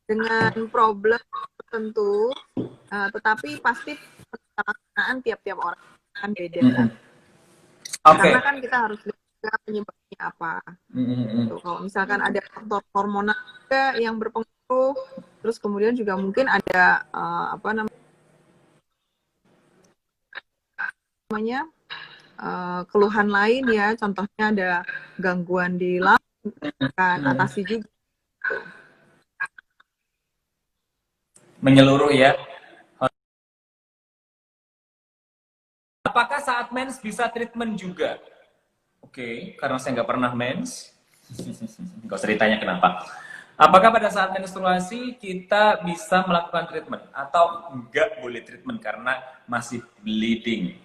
dengan problem tertentu, tetapi pasti pelaksanaan tiap-tiap orang kan beda. Karena kan kita harus lihat penyebabnya apa. Kalau misalkan ada faktor hormonal juga yang berpengaruh, terus kemudian juga mungkin ada keluhan lain ya, contohnya ada gangguan di lambung, kan atasi juga. Menyeluruh ya. Apakah saat mens bisa treatment juga? Oke, karena saya nggak pernah mens. Gak usah ditanya kenapa. Apakah pada saat menstruasi kita bisa melakukan treatment atau nggak boleh treatment karena masih bleeding?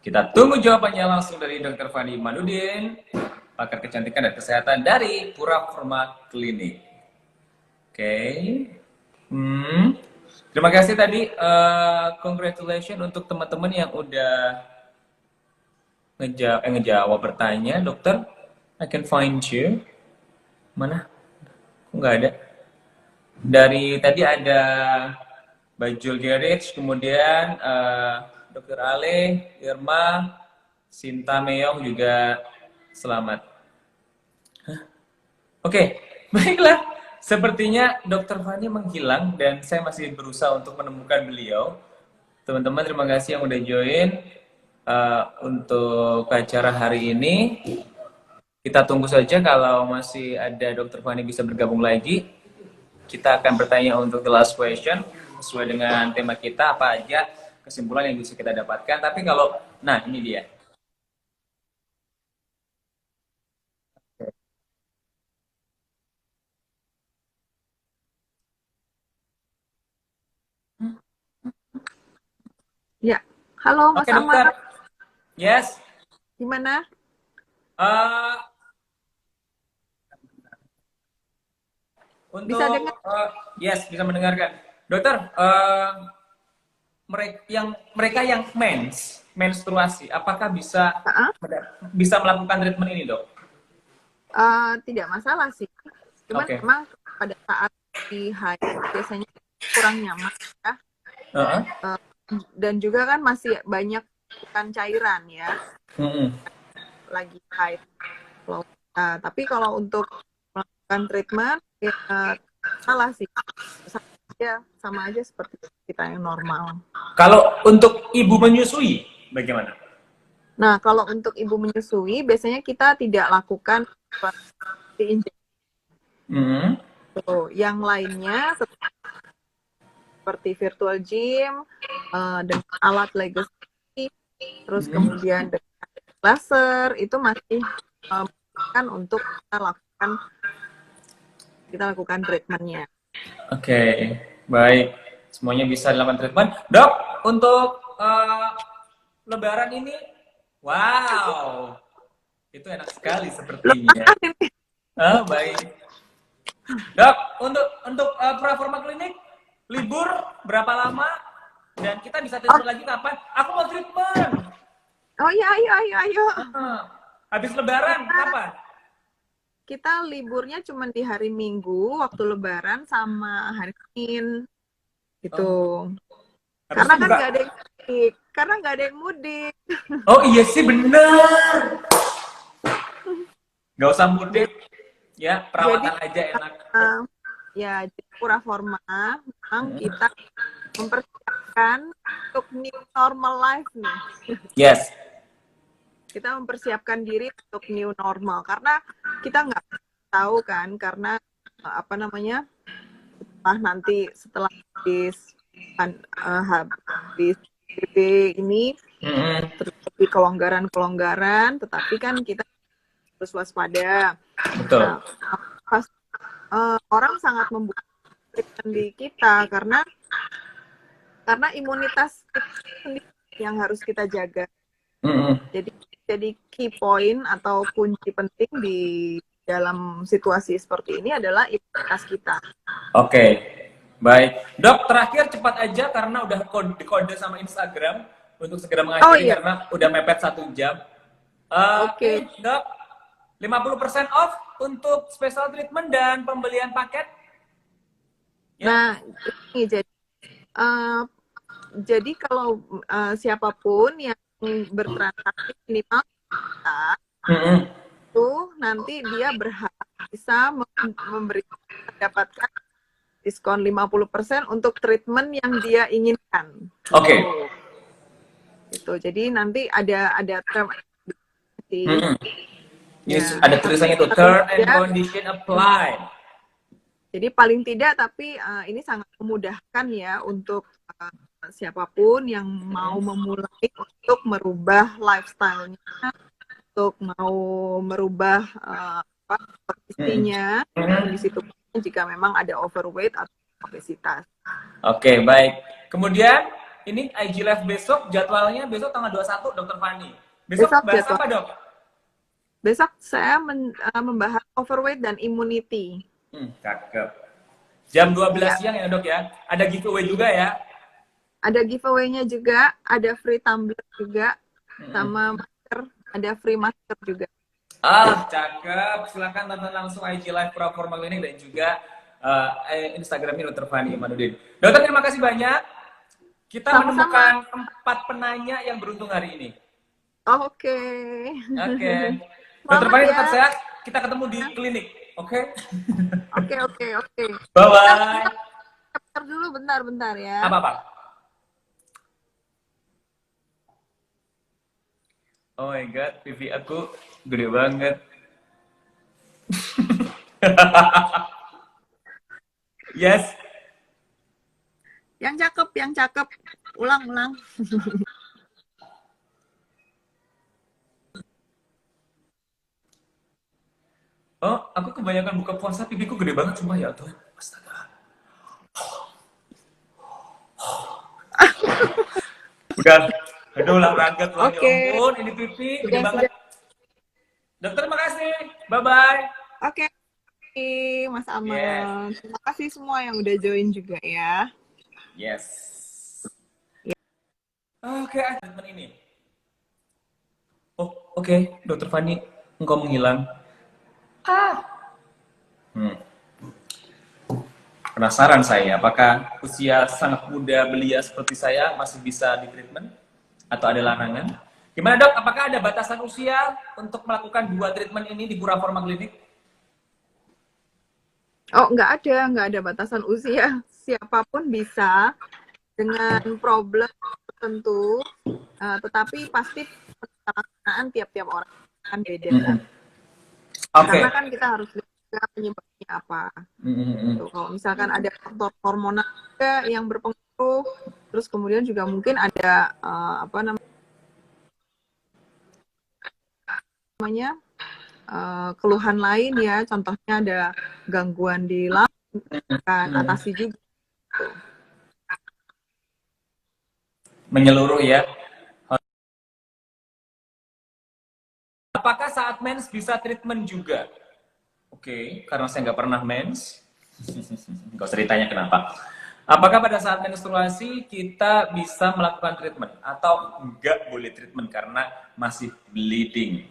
Kita tunggu jawabannya langsung dari Dr. Fani Manudin, pakar kecantikan dan kesehatan dari Pura Forma Clinic. Oke. Hmm. Terima kasih tadi. Congratulations untuk teman-teman yang udah ngejawab bertanya, dokter. I can find you. Mana? Kok nggak ada? Dari tadi ada Bajul Gerich, kemudian Dr. Ale, Irma, Sinta Meong juga selamat. Oke, baiklah. Sepertinya Dr. Fani menghilang dan saya masih berusaha untuk menemukan beliau. Teman-teman, terima kasih yang udah join untuk acara hari ini. Kita tunggu saja kalau masih ada Dr. Fani bisa bergabung lagi. Kita akan bertanya untuk the last question sesuai dengan tema kita apa aja kesimpulan yang bisa kita dapatkan. Tapi kalau, nah ini dia. Ya, halo Mas Oke dokter, Amar, yes. gimana? Uh, Bisa untuk dengar? yes bisa mendengarkan. Dokter, mereka yang menstruasi, apakah bisa melakukan treatment ini dok? Tidak masalah sih. Cuman Oke. memang pada saat di haid biasanya kurang nyaman ya. Uh, dan juga kan masih banyak bukan cairan ya. Lagi haid. Tapi kalau untuk melakukan treatment ya, salah sih. Sama aja seperti kita yang normal. Kalau untuk ibu menyusui bagaimana? Nah, kalau untuk ibu menyusui, biasanya kita tidak lakukan injeksi. Yang lainnya seperti virtual gym, dengan alat legacy, terus kemudian dengan laser, itu masih kan untuk kita lakukan treatmentnya. Oke, baik. Semuanya bisa dilakukan treatment. Dok, untuk Lebaran ini, wow, itu enak sekali sepertinya. Baik. Dok, untuk Praforma Klinik, libur berapa lama? Dan kita bisa treatment lagi kapan? Aku mau treatment. Oh iya, ayo. Habis Lebaran kapan? Kita liburnya cuma di hari Minggu waktu Lebaran sama hari Senin gitu. Karena kan nggak ada yang mudik. Oh iya sih bener. Gak usah mudik, ya perawatan jadi, aja enak. Ya, di Pura Forma memang kita mempersiapkan untuk new normal life nih. Yes. Kita mempersiapkan diri untuk new normal karena kita nggak tahu kan, karena apa namanya, setelah habis ini terjadi kelonggaran, tetapi kan kita harus waspada. Betul. Nah, orang sangat membutuhkan di kita karena imunitas sendiri yang harus kita jaga. Jadi key point atau kunci penting di dalam situasi seperti ini adalah imunitas kita. Oke, baik. Dok, terakhir cepat aja karena udah kode sama Instagram untuk segera mengakhiri karena udah mepet 1 jam. Oke, Dok. 50% off untuk special treatment dan pembelian paket. Ya. Nah, ini jadi kalau siapapun yang bertransaksi minimal kita, itu nanti dia berhak bisa mendapatkan diskon 50% untuk treatment yang dia inginkan. Oke. Gitu. Jadi nanti ada term Yes, ada tulisannya tuh term and condition apply. Jadi paling tidak, tapi ini sangat memudahkan ya untuk siapapun yang mau memulai untuk merubah lifestyle-nya untuk mau merubah kondisinya, kondisi tubuhnya jika memang ada overweight atau obesitas. Oke, baik. Kemudian ini IG Live besok, jadwalnya besok tanggal 21, Dokter Fani. Besok bahas apa, Dok? Besok saya membahas overweight dan immunity. Cakep. Jam 12 siang ya, Dok ya. Ada giveaway juga ya? Ada giveaway-nya juga, ada free tumbler juga, sama masker, ada free masker juga. Cakep. Silakan tonton langsung IG Live Puraforma Clinic dan juga Instagramnya Dr. Fani Imanuddin. Dokter, terima kasih banyak. Kita menemukan 4 penanya yang beruntung hari ini. Oke. Dokter Fani tetap sehat. Kita ketemu di klinik. Oke? Oke. Bye-bye. Bentar dulu, bentar ya. Apa? Oh my god, pipi aku gede banget. Yes. Yang cakep. Ulang. Oh, aku kebanyakan buka puasa, pipiku gede banget cuma ya Tuhan. Astaga. Udah, olahraga tuh. Ya ampun, ini pipi gede banget. Dokter, makasih. Bye-bye. Oke, Mas Aman. Yes. Terima kasih semua yang udah join juga ya. Yes. Oke, treatment ini. Oh, oke. Dokter Fani, engkau menghilang. Penasaran saya, apakah usia sangat muda belia seperti saya masih bisa di treatment? Atau ada larangan? Gimana, Dok? Apakah ada batasan usia untuk melakukan 2 treatment ini di Puraforma Clinic? Oh, nggak ada batasan usia. Siapapun bisa dengan problem tertentu, tetapi pasti pelaksanaan tiap-tiap orang kan beda. Karena kan kita harus lihat penyebabnya apa. Kalau misalkan ada faktor hormonal juga yang berpengaruh, terus kemudian juga mungkin ada keluhan lain ya, contohnya ada gangguan di lambung, kan atasi juga. Menyeluruh ya. Apakah saat mens bisa treatment juga? Oke, karena saya nggak pernah mens, nggak usah ditanya kenapa. Apakah pada saat menstruasi kita bisa melakukan treatment atau nggak boleh treatment karena masih bleeding?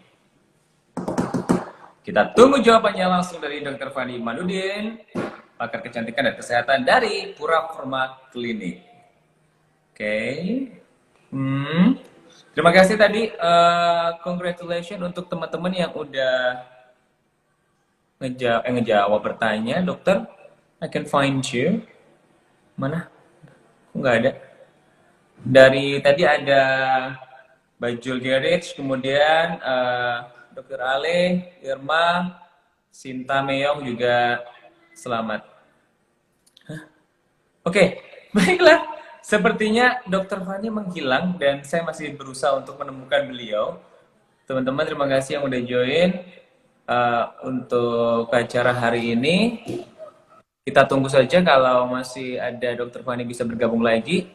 Kita tunggu jawabannya langsung dari Dr. Fani Imanuddin, pakar kecantikan dan kesehatan dari Puraforma Clinic. Oke. Terima kasih tadi, congratulations untuk teman-teman yang udah ngejawab bertanya, dokter. I can find you. Mana? Kok nggak ada? Dari tadi ada Bajul Gerich, kemudian Dr. Ale, Irma, Sinta Meyong juga selamat. Oke, baiklah. Sepertinya Dr. Fani menghilang dan saya masih berusaha untuk menemukan beliau. Teman-teman, terima kasih yang udah join untuk acara hari ini. Kita tunggu saja kalau masih ada Dr. Fani bisa bergabung lagi.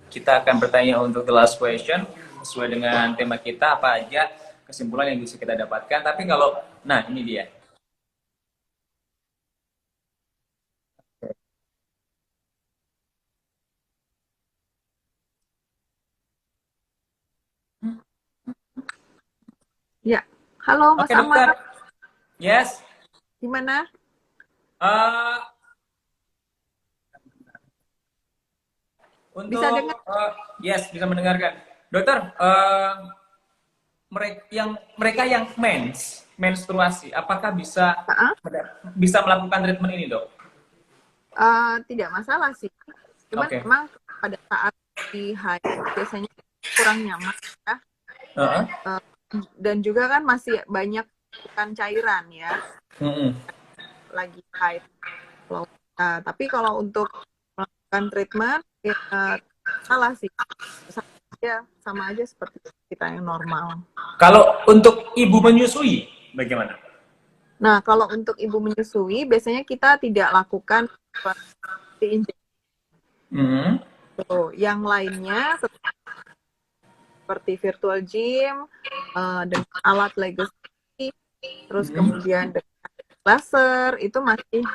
Kita akan bertanya untuk the last question sesuai dengan tema kita, apa aja kesimpulan yang bisa kita dapatkan. Tapi kalau, nah ini dia. Ya, halo Mas Amar. Yes. Gimana? Untuk, bisa dengar? Yes, bisa mendengarkan. Dokter, mereka yang menstruasi, apakah bisa melakukan treatment ini, Dok? Tidak masalah sih. Cuman memang pada saat di haid biasanya kurang nyaman ya. Dan juga kan masih banyak cairan ya. Lagi haid. Tapi kalau untuk melakukan treatment ya salah sih. ya sama aja seperti kita yang normal. Kalau untuk ibu menyusui bagaimana? Nah, kalau untuk ibu menyusui, biasanya kita tidak lakukan injeksi. Yang lainnya seperti virtual gym, dengan alat legacy, terus kemudian dengan laser, itu masih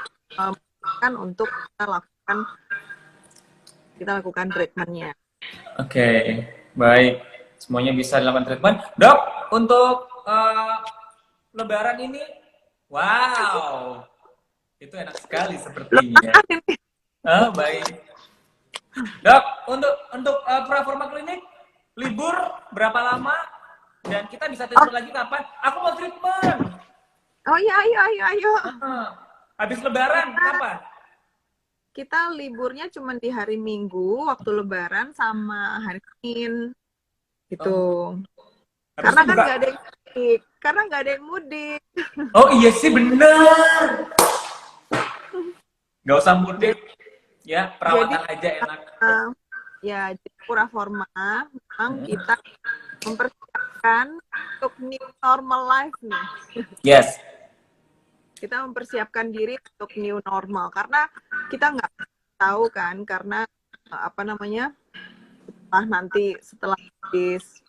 kan untuk kita lakukan treatmentnya. Oke, baik. Semuanya bisa dilakukan treatment. Dok, untuk Lebaran ini, wow, itu enak sekali sepertinya. Baik. Dok, untuk Praforma Klinik libur berapa lama? Dan kita bisa treatment lagi kapan? Aku mau treatment. Oh iya, ayo. Habis Lebaran kapan? Kita liburnya cuma di hari Minggu waktu Lebaran sama hari Senin gitu. Karena kan nggak ada yang mudik. Karena nggak ada yang mudik. Oh iya sih bener. Nggak usah mudik. Ya, perawatan aja enak. Ya, di Praforma memang kita mempersiapkan untuk new normal life nih. Yes. Kita mempersiapkan diri untuk new normal karena kita nggak tahu kan, karena apa namanya, setelah habis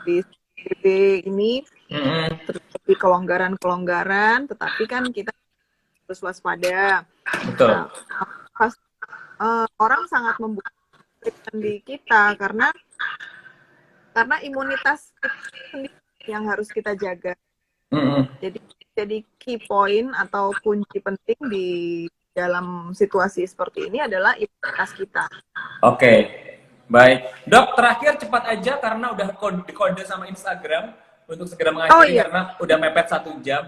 PSBB ini terjadi kelonggaran, tetapi kan kita harus waspada. Betul. Nah, orang sangat membutuhkan di kita karena imunitas sendiri yang harus kita jaga. Jadi key point atau kunci penting di dalam situasi seperti ini adalah imunitas kita. Oke, baik. Dok, terakhir cepat aja karena udah kode sama Instagram untuk segera mengakhiri karena udah mepet 1 jam.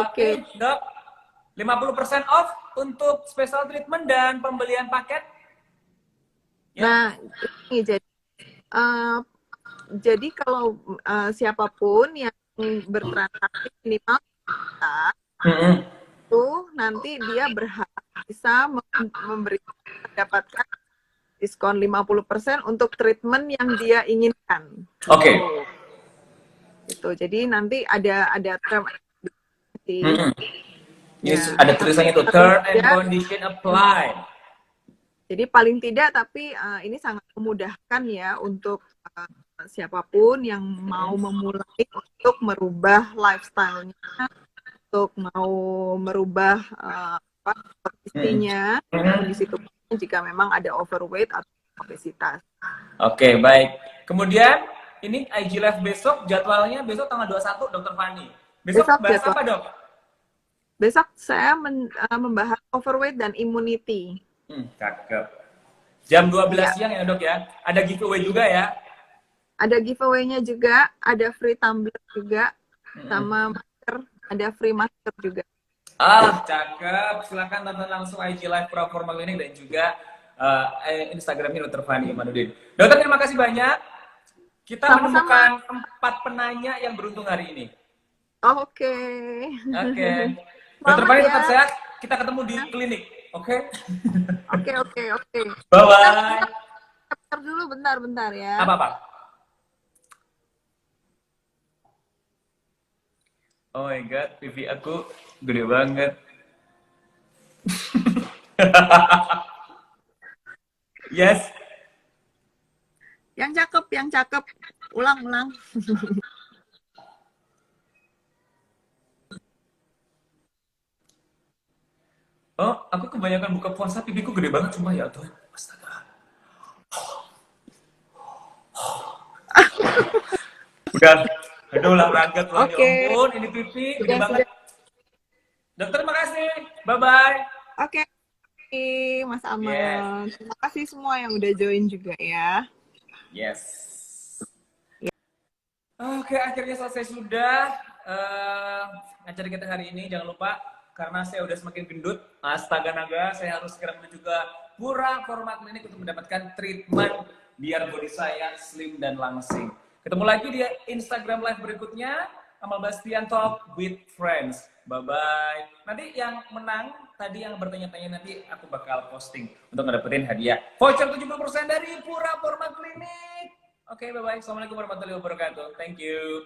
Oke, Dok, 50% off untuk special treatment dan pembelian paket. Ya. Nah, ini jadi kalau siapapun yang bertransaksi minimal itu nanti dia berhak bisa mendapatkan diskon 50% untuk treatment yang dia inginkan. Oke. Itu. Jadi nanti ada term ada tulisannya itu term and condition apply. Jadi paling tidak, tapi ini sangat memudahkan ya untuk siapapun yang mau memulai untuk merubah lifestyle-nya, untuk mau merubah kondisi tubuhnya jika memang ada overweight atau obesitas. Oke, baik. Kemudian ini IG Live besok, jadwalnya besok tanggal 21, Dr. Fanny. Besok bahas apa, Dok? Besok saya membahas overweight dan immunity. Cakep. Jam 12 siang ya, Dok ya? Ada giveaway juga ya? Ada giveaway-nya juga, ada free tumbler juga, sama masker, ada free masker juga. Cakep. Silakan tonton langsung IG Live Praforma Klinik dan juga Instagramnya Dr. Fanny Imanuddin. Dokter, terima kasih banyak. Kita menemukan 4 penanya yang beruntung hari ini. Oke. Dokter Fanny tetap sehat. Kita ketemu di klinik. Oke. Bye-bye. Bentar ya. Apa-apa? Oh my god, pipi aku gede banget. Yes. Yang cakep. Ulang. Oh, aku kebanyakan buka puasa, pipiku gede banget, cuma ya Tuhan. Astaga. Udah, olahraga tuh. Ya ampun, ini pipi gede banget. Dokter, makasih. Bye-bye. Oke, Mas Aman. Yes. Terima kasih semua yang udah join juga ya. Yes. Oke, akhirnya selesai sudah acara kita hari ini. Jangan lupa, karena saya udah semakin gendut, astaga naga, saya harus segera menuju ke Praforma Klinik untuk mendapatkan treatment biar body saya slim dan langsing. Ketemu lagi di Instagram live berikutnya, Amal Bastian Talk with Friends. Bye-bye. Nanti yang menang, tadi yang bertanya-tanya nanti aku bakal posting untuk ngedapetin hadiah. Voucher 70% dari Pura Forma Klinik. Oke, bye-bye. Assalamualaikum warahmatullahi wabarakatuh. Thank you.